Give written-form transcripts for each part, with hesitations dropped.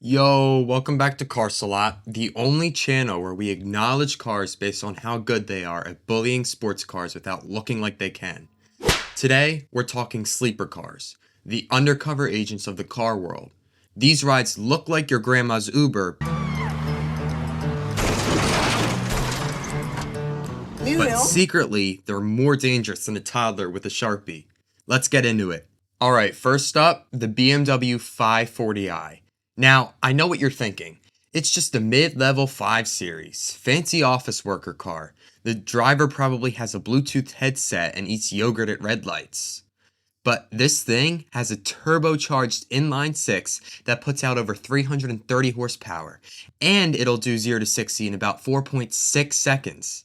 Yo, welcome back to Carsalot, the only channel where we acknowledge cars based on how good they are at bullying sports cars without looking like they can. Today, we're talking sleeper cars, the undercover agents of the car world. These rides look like your grandma's Uber, but secretly, they're more dangerous than a toddler with a Sharpie. Let's get into it. Alright, first up, the BMW 540i. Now, I know what you're thinking. It's just a mid-level 5 Series, fancy office worker car. The driver probably has a Bluetooth headset and eats yogurt at red lights. But this thing has a turbocharged inline-six that puts out over 330 horsepower, and it'll do 0 to 60 in about 4.6 seconds.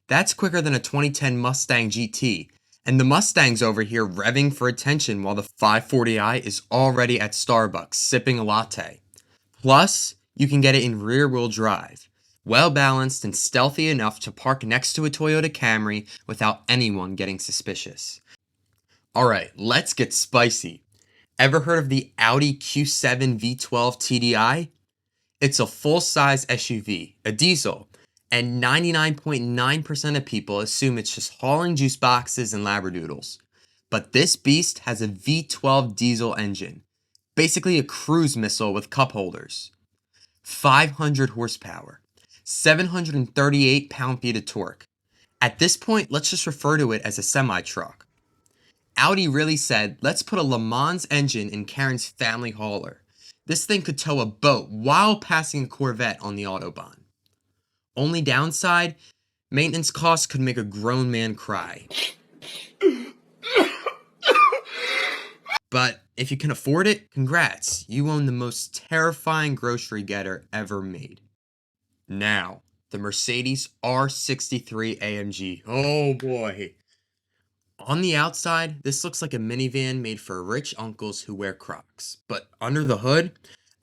That's quicker than a 2010 Mustang GT, and the Mustang's over here revving for attention while the 540i is already at Starbucks sipping a latte. Plus, you can get it in rear-wheel drive, well balanced and stealthy enough to park next to a Toyota Camry without anyone getting suspicious. Alright, let's get spicy. Ever heard of the Audi Q7 V12 TDI? It's a full-size SUV, a diesel, and 99.9% of people assume it's just hauling juice boxes and labradoodles. But this beast has a V12 diesel engine, basically a cruise missile with cup holders. 500 horsepower, 738 pound-feet of torque. At this point, let's just refer to it as a semi-truck. Audi really said, let's put a Le Mans engine in Karen's family hauler. This thing could tow a boat while passing a Corvette on the Autobahn. Only downside, maintenance costs could make a grown man cry. But if you can afford it, congrats, you own the most terrifying grocery getter ever made. Now, the Mercedes R63 AMG. Oh boy. On the outside, this looks like a minivan made for rich uncles who wear Crocs. But under the hood,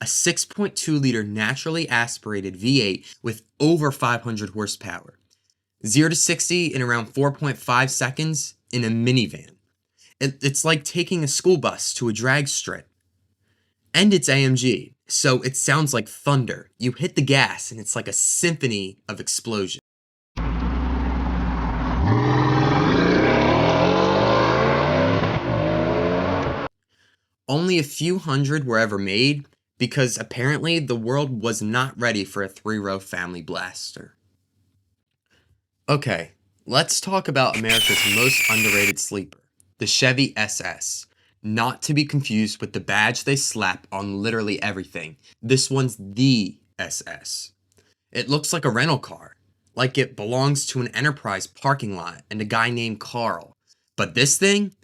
a 6.2-liter naturally aspirated V8 with over 500 horsepower. 0 to 60 in around 4.5 seconds in a minivan. It's like taking a school bus to a drag strip. And it's AMG, so it sounds like thunder. You hit the gas and it's like a symphony of explosions. Only a few hundred were ever made, because apparently the world was not ready for a 3-row family blaster. Okay, let's talk about America's most underrated sleeper, the Chevy SS. Not to be confused with the badge they slap on literally everything. This one's the SS. It looks like a rental car, like it belongs to an Enterprise parking lot and a guy named Carl. But this thing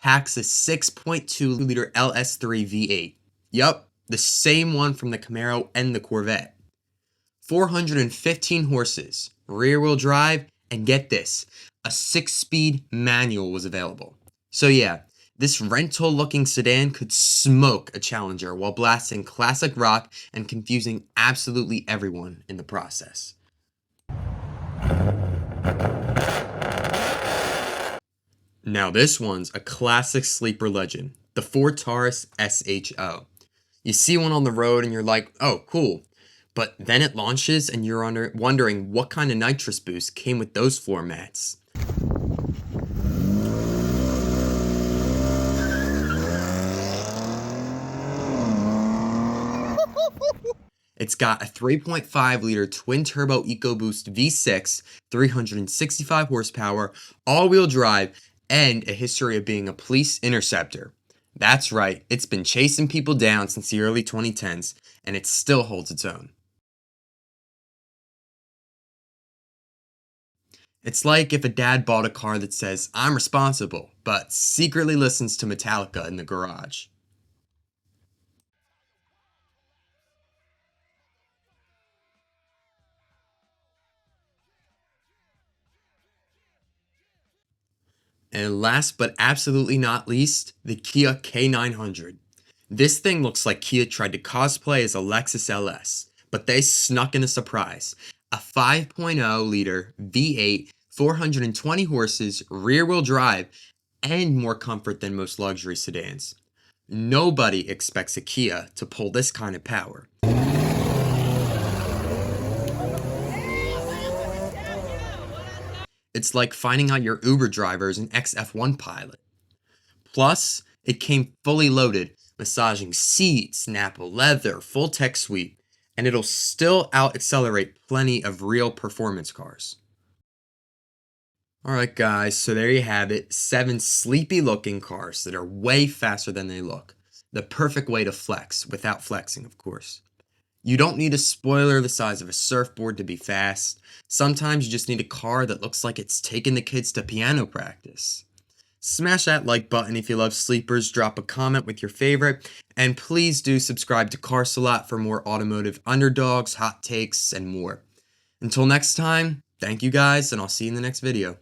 packs a 6.2-liter LS3 V8. Yup, the same one from the Camaro and the Corvette. 415 horses, rear-wheel drive, and get this, a 6-speed manual was available. So yeah, this rental-looking sedan could smoke a Challenger while blasting classic rock and confusing absolutely everyone in the process. Now this one's a classic sleeper legend, the Ford Taurus SHO. You see one on the road and you're like, oh, cool. But then it launches and you're wondering what kind of nitrous boost came with those floor mats. It's got a 3.5-liter twin-turbo EcoBoost V6, 365 horsepower, all-wheel drive, and a history of being a police interceptor. That's right, it's been chasing people down since the early 2010s, and it still holds its own. It's like if a dad bought a car that says, I'm responsible, but secretly listens to Metallica in the garage. And last but absolutely not least, the Kia K900. This thing looks like Kia tried to cosplay as a Lexus LS, but they snuck in a surprise. A 5.0-liter V8, 420 horses, rear-wheel drive, and more comfort than most luxury sedans. Nobody expects a Kia to pull this kind of power. It's like finding out your Uber driver is an ex-F1 pilot. Plus, it came fully loaded, massaging seats, Nappa leather, full tech suite, and it'll still out-accelerate plenty of real performance cars. Alright guys, so there you have it, 7 sleepy looking cars that are way faster than they look. The perfect way to flex, without flexing of course. You don't need a spoiler the size of a surfboard to be fast. Sometimes you just need a car that looks like it's taking the kids to piano practice. Smash that like button if you love sleepers, drop a comment with your favorite, and please do subscribe to Carsalot for more automotive underdogs, hot takes, and more. Until next time, thank you guys, and I'll see you in the next video.